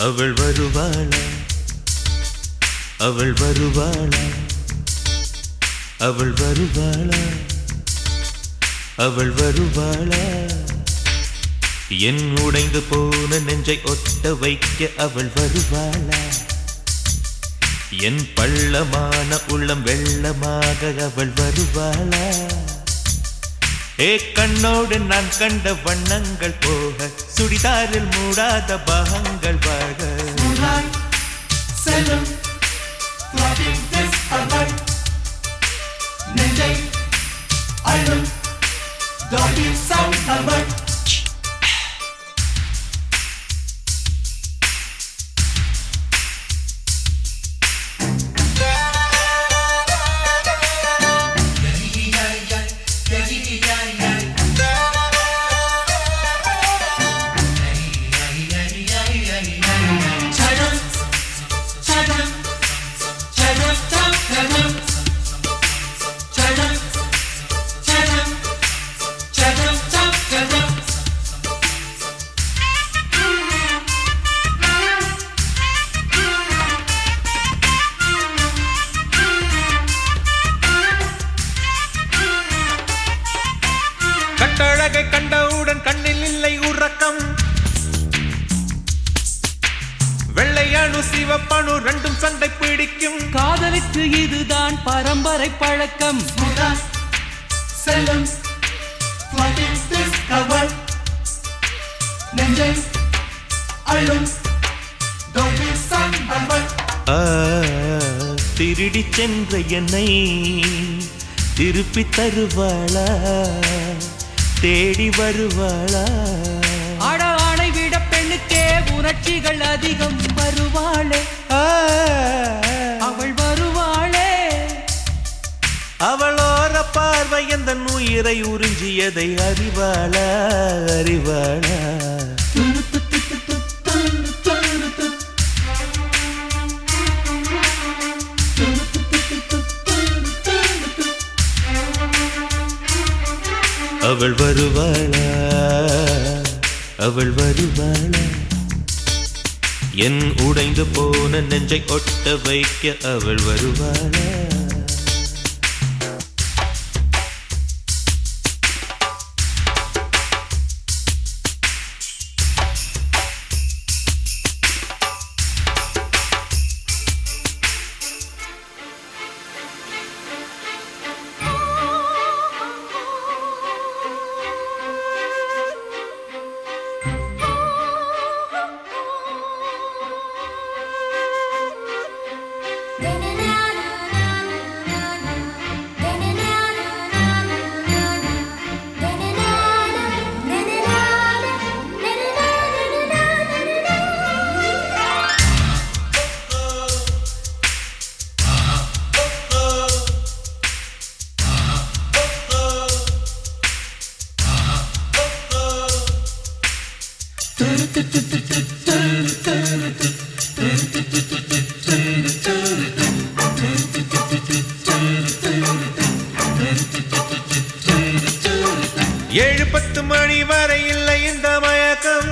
அவள் வருவாளா அவள் வருவாளா அவள் வருவாளா அவள் வருவாளா என் உடைந்து போன நெஞ்சை ஒட்ட வைக்க அவள் வருவாளா என் பள்ளமான உள்ளம் வெள்ளமாக அவள் வருவாளா ஏ கண்ணோடு நான் கண்ட வண்ணங்கள் போக சுடிதாரில் மூடாத பாகங்கள் வாழ செல்லும் நெஞ்சை அழும் டாடி சவுண்ட் நம்பர் கட்டழகை கண்டவுடன் கண்ணில் இல்லை உறக்கம் வெள்ளையணு சிவப்பணு ரெண்டும் சண்டை பிடிக்கும் காதலுக்கு இதுதான் பரம்பரை பழக்கம் செல்லும் நெஞ்சை அழும் டாடி சவுண்ட் நம்பர் திருடி சென்ற என்னை திருப்பி தருவாளா தேடி வருவாளா அட ஆணை விட பெண்ணுக்கே உணர்ச்சிகள் அதிகம் வருவாளே அவள் வருவாளே அவளோர பார்வை எந்த உயிரை உறிஞ்சியதை அறிவாளா அறிவாளா அவள் வருவாளா அவள் வருவாளா என் உடைந்து போன நெஞ்சை ஒட்ட வைக்க அவள் வருவாளா ஏழு 10 மணி வரை இல்லை இந்த மயக்கம்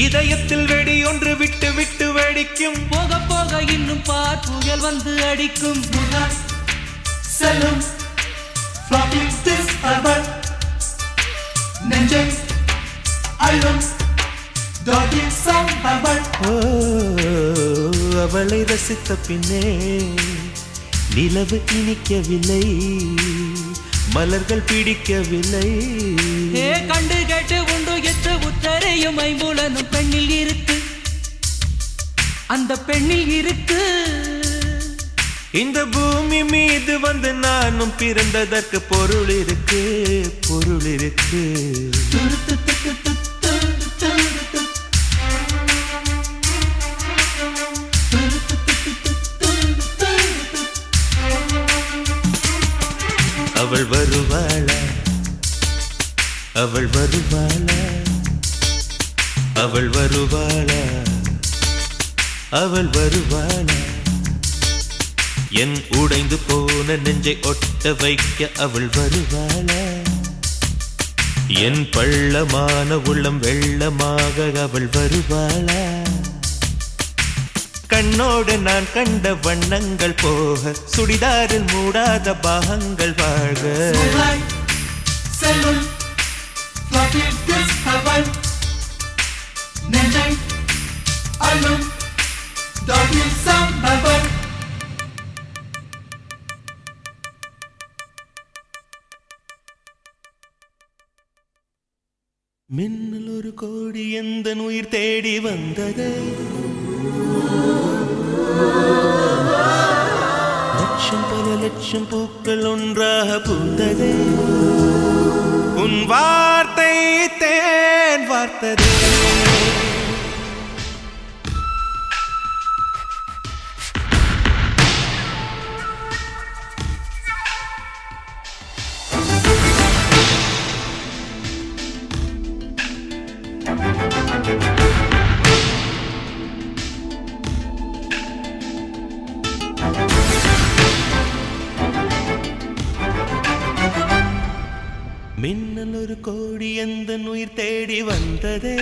இதயத்தில் வெடி ஒன்று விட்டு விட்டு வெடிக்கும் போக போக இன்னும் பார் புயல் வந்து அடிக்கும் செல்லும் நெஞ்சை அழும் டாடி சவுண்ட் நம்பர் அவளை ரசித்த பின்னே நிலவு இனிக்கவில்லை மலர்கள் பிடிக்கவில்லை கண்டு கேட்டு உண்டு எட்டு உத்தரையும் ஐம்புலனும் பெண்ணில் இருக்கு அந்த பெண்ணில் இருக்கு இந்த பூமி மீது வந்து நானும் பிறந்ததற்கு பொருள் இருக்கு பொருள் இருக்கு அவள் வருவாளா அவள் வருவாளா அவள் வருவாளா அவள் வருவாளா என் உடைந்து போன நெஞ்சை ஒட்ட வைக்க அவள் வருவாளா? என் பள்ளமான உள்ளம் வெள்ளமாக அவள் வருவாளா? கண்ணோடு நான் கண்ட வண்ணங்கள் போக சுடிதாரில் மூடாத பாகங்கள் வாழ்க. செல்லும் நெஞ்சை அள்ளும் டாகில் சம்பவம். மின்னல் ஒரு கோடி எந்த உயிர் தேடி வந்தது. லட்சம் பல லட்சம் பூக்கள் ஒன்றாக பூத்தது. உன் வார்த்தை தேன் வார்த்தது. மின்னல் ஒரு கோடி எந்த உயிர் தேடி வந்ததே.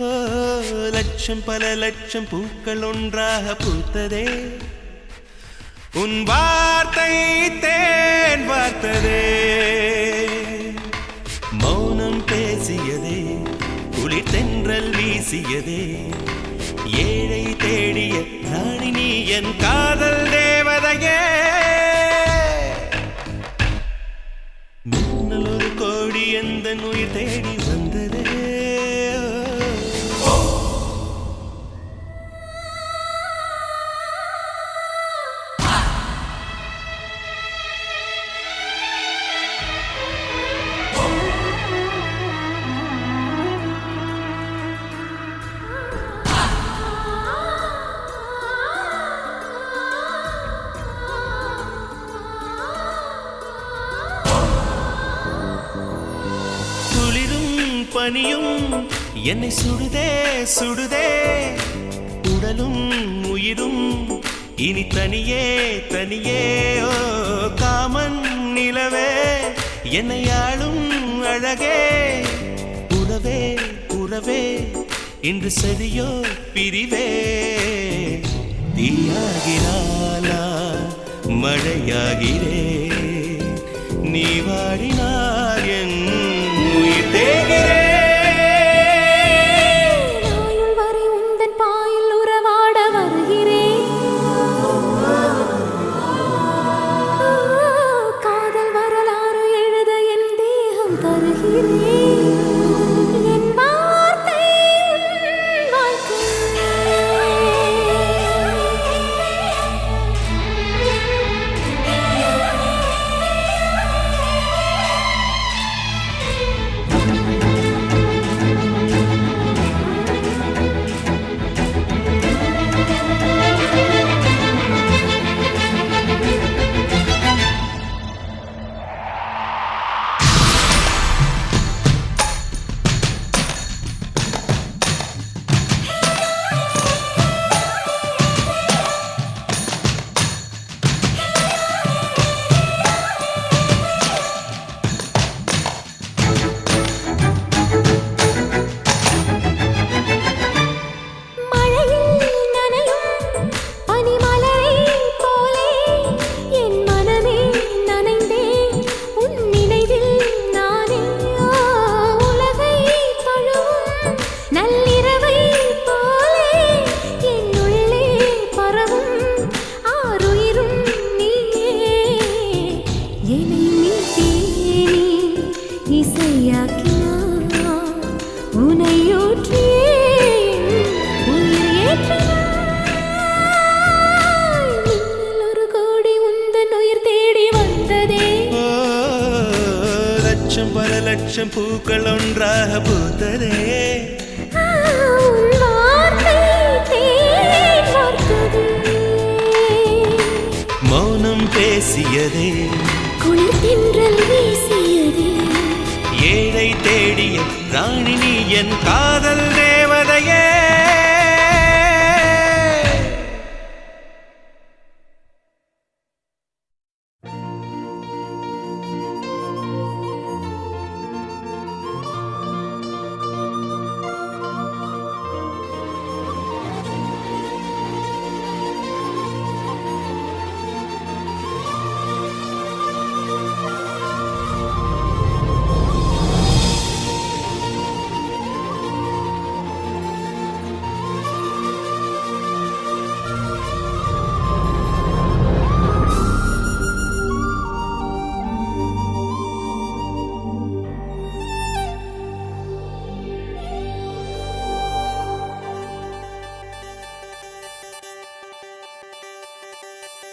ஓ லட்சம் பல லட்சம் பூக்கள் ஒன்றாக பூத்ததே. உன் வார்த்தை தேன் வார்த்ததே. மௌனம் பேசியதே, குளிர் தென்றல் வீசியதே. ஏழை தேடிய ராணி நீ என் காதல் தேவதையே. மின்னல் ஒரு கோடி எந்த உயிர் தேடி வந்ததே. பனியும் என்னை சுடுதே சுடுதே. உடலும் உயிரும் இனி தனியே தனியே. ஓ காமன் நிலவே என்னை ஆளும் அழகே. உறவே உறவே இன்று சரியோ பிரிவே. தீயாகினாலா மழையாகிறே. நீ வாடினார் என் உயிர் தேகிறே. பல லட்சம் பூக்கள் ஒன்றாக பூத்ததே. மௌனம் பேசியதே, குளிர் தென்றல் வீசியதே. ஏழை தேடிய ராணி நீ என் காதல் தேவதையே.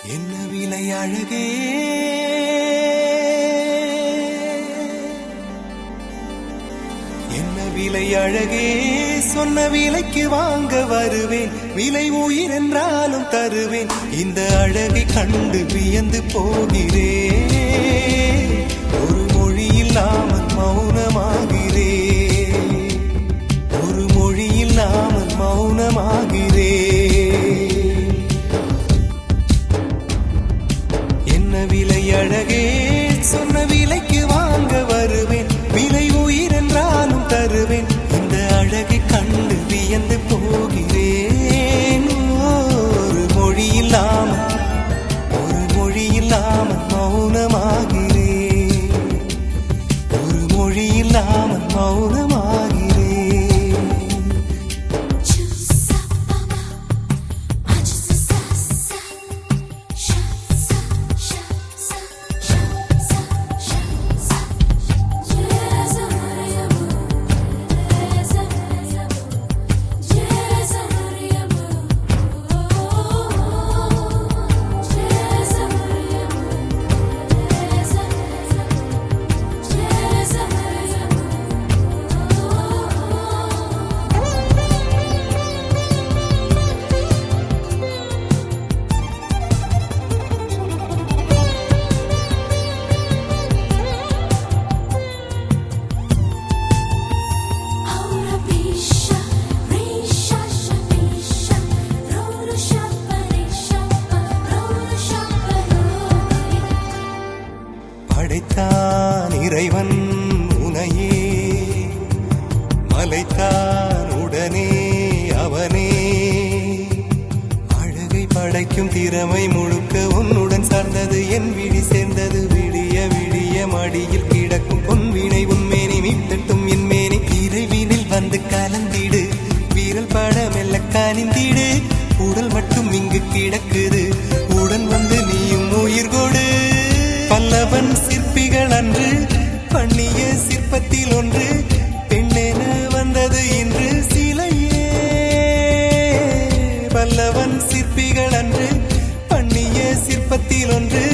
என்ன விலை அழகே என்ன விலை அழகே சொன்ன விலைக்கு வாங்க வருவேன் விலை உயிர் என்றாலும் தருவேன் இந்த அழகை கண்டு வியந்து போகிறேன் ஒரு மொழி இல்லாமல் மௌனமாகிறேன் ஒரு மொழி இல்லாமல் மௌனமாகிறேன் என்ன விலை அழகே சொன்ன விலைக்கு வாங்க வருவேன் விலை உயிர் என்றாலும் தருவேன் இந்த அழகை கண்டு வியந்து போகிறேன் ஒரு மொழி இல்லாமல் மௌனமாகிறேன் ஒரு மொழி இல்லாமல் மௌனமாகிறேன் படைத்தான் இறைவன் உனையே மலைத்தான் உடனே அவனே அழகை படைக்கும் திறமை முழுக்க உன்னுடன் சார்ந்தது என் விழி சேர்ந்தது விடிய விடிய மடியில் கிடக்கும் பொன்வினை உன்மேனி மீட்டட்டும் என் மேனி இறைவினில் வந்து கலந்திடு வீரல் பட மெல்ல கனிந்திடு உடல் மட்டும் இங்கு கிடக்குது உடன் வந்து நீயும் உயிர் கொடு பல்லவன் சிற்பிகள் அன்று பண்ணிய சிற்பத்தில் ஒன்று பெண்ணென வந்தது இன்று சிலையே பல்லவன் சிற்பிகள் அன்று பண்ணிய சிற்பத்தில் ஒன்று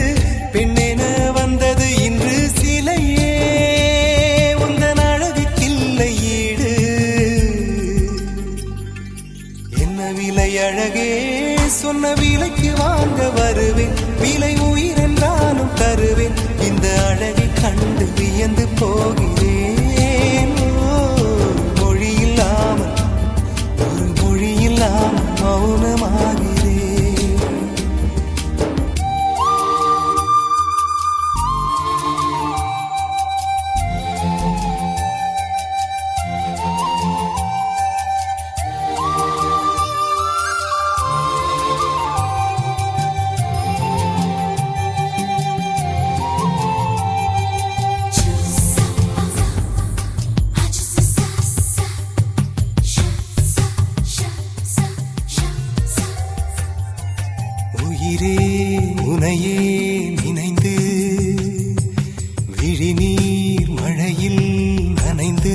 பெண்ணென வந்தது இன்று சிலையே உந்தன் அழகுக்கில்லை ஈடு என்ன விலை அழகே சொன்ன விலைக்கு வாங்க வருவேன் விலை உயிர் என்றாலும் தருவேன் இந்த அழகை கண்டு வியந்து போகிறேன் மொழி இல்லாமல் மௌனமாகிறேன் உயிரே உனையே நினைந்து விழிநீர் மழையில் நனைந்து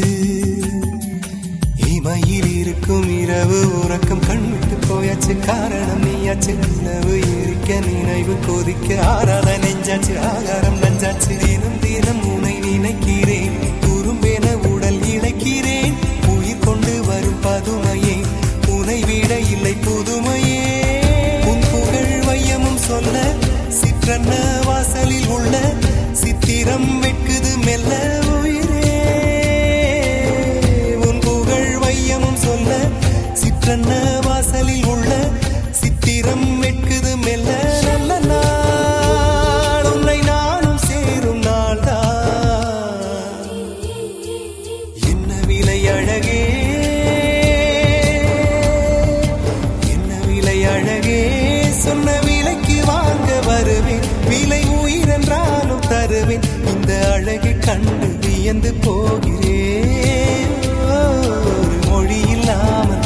இமையில் இருக்கும் இரவு உறக்கம் கண்விட்டு போயாச்சு காரணம் நீயாச்சு நிலவு எரிக்க நினைவு கொதிக்க ஆறாத நெஞ்சாச்சு ஆகாரம் நஞ்சாச்சு தினம் தினம் உனை நினைக்கிறேன் குறும்பென உடல் இழைக்கிறேன் உயிர் கொண்டு வரும் பதுமையே உனை விட இல்லை புதுமையே சொல்ல சிற்றன்ன வாசலில் உள்ள சித்திரம் வெட்குது மெல்ல உயிரே உன் புகழ் வையமும் சொல்ல சிற்றன்ன வாசலில் உள்ள சித்திரம் வெட்குது மெல்ல நல்ல நாள் உன்னை நானும் சேரும் நாள்தான் என்ன விலை அழகே என்ன விலை அழகே சொன்ன விலைக்கு வாங்க வருவேன் விலை உயிர் என்றாலும் தருவேன் இந்த அழகை கண்டு வியந்து போகிறேன் ஒரு மொழி இல்லாமல்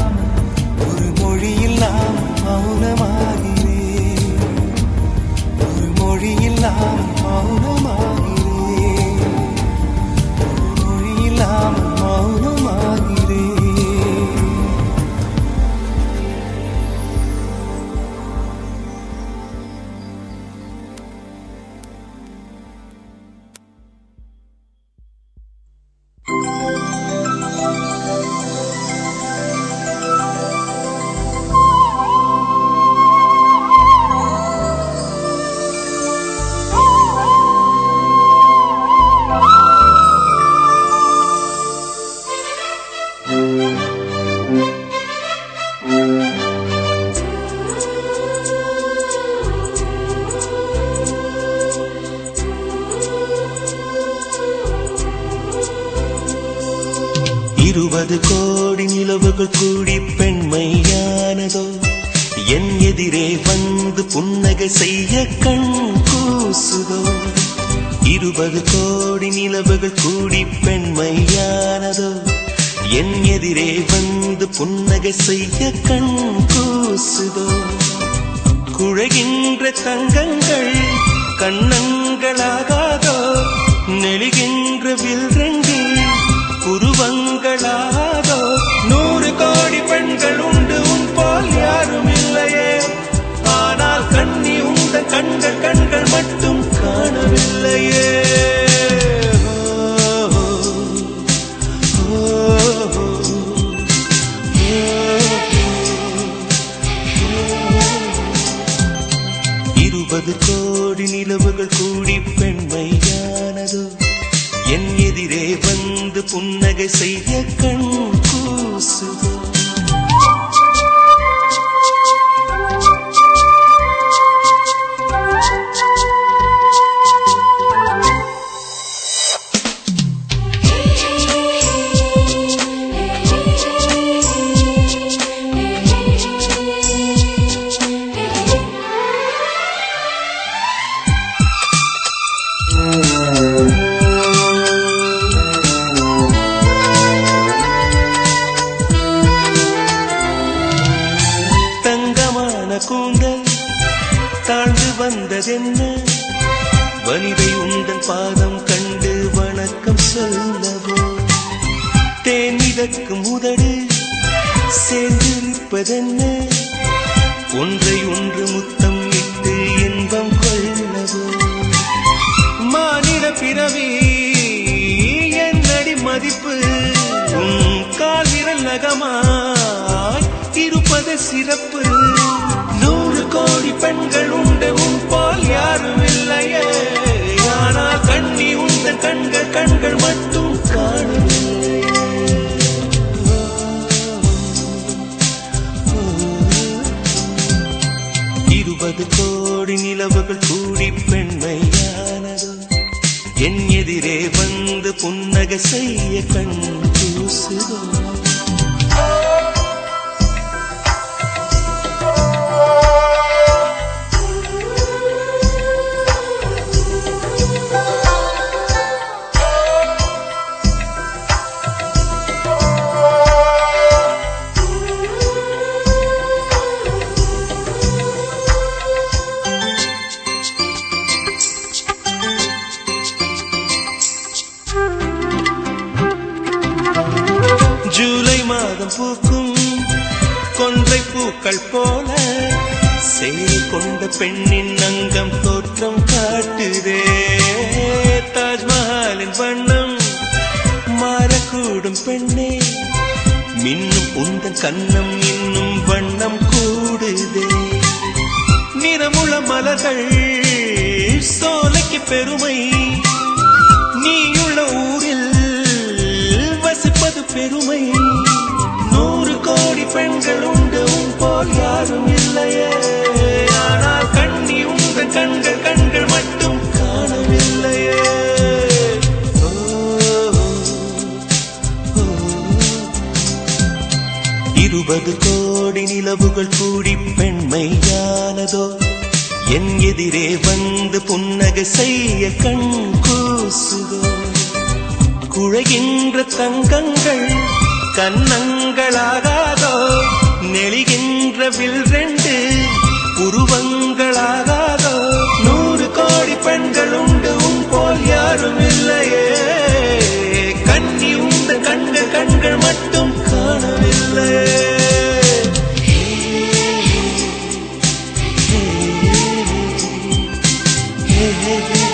மௌனமாகிறேன் ஒரு மொழி இல்லாமல் மௌனமாகிறேன் ஒரு மொழி இல்லாமல் மௌனமாகிறேன் 20 கோடி நிலவுகள் கூடி பெண்மையானதோ என் எதிரே வந்து புன்னகை செய்ய கண் கூசுதோ 20 கோடி நிலவுகள் கூடி பெண்மையானதோ என் எதிரே வந்து புன்னகை செய்ய கண் கூசுதோ குழைகின்ற தங்கங்கள் கண்ணங்களாகாதோ நெளிகின்ற வில் ரெண்டில் உருவங்களாகாதோ 100 கோடி பெண்கள் உண்டு உன் போல் யாரும் இல்லையே ஆனால் கண்ணி உண்ட கண்கள் கண்கள் மட்டும் காணவில்லையே கோடி நிலவுகள் கூடி பெண்மையானதோ என் எதிரே வந்து புன்னகை செய்ய கண் கூசுதோ கூந்தல் தாழ்ந்து வந்ததென்ன வனிதை உந்தன் பாதம் கண்டு வணக்கம் சொல்லவோ தேன் மிதக்கும் உதடு சேர்ந்திருப்பதென்ன ஒன்றை ஒன்று முத்தம் இட்டு இன்பம் கொள்ளவோ மானிட பிறவி என்னடி மதிப்பு உன் கால் விரல் நகமாய் இருப்பது சிறப்பு 100 கோடி பெண்கள் உண்டு உன் போல் யாரும் இல்லையே ஆனால் கண்ணி உந்த கண்கள் கண்கள் மட்டும் காணவில்லையே 20 கோடி நிலவுகள் கூடி பெண்மையானதோ என் எதிரே வந்து புன்னகை செய்ய கண் கூசுதோ ஜூலை மாதம் பூக்கும் கொன்றை பூக்கள் போல சேரி கொண்ட பெண்ணின் அங்கம் தோற்றம் காட்டுதே தாஜ்மஹாலின் வண்ணம் மாறக்கூடும் பெண்ணே மின்னும் உந்தன் கண்ணம் இன்னும் வண்ணம் கூடுதே நிறமுள்ள மலர்கள் சோலைக்கு பெருமை நீயுள்ள ஊரில் வசிப்பது பெருமை 100 கோடி பெண்கள் உண்டு உன் போல் யாரும் இல்லையே ஆனால் கண்ணி உங்க கண்கள் கண்கள் மட்டும் காணவில்லையே 20 கோடி நிலவுகள் கூடி பெண்மையானதோ என் எதிரே வந்து புன்னகை செய்ய கண் கூசுதோ குழைகின்ற தங்கங்கள் கண்ணங்களாகாதோ நெளிகின்ற வில் ரெண்டு உருவங்களாகாதோ 100 கோடி பெண்கள் உண்டு உன் போல் யாரும் இல்லையே கண்ணி உந்த கண்கள் கண்கள் மட்டும் காணவில்லையே hey, hey, hey.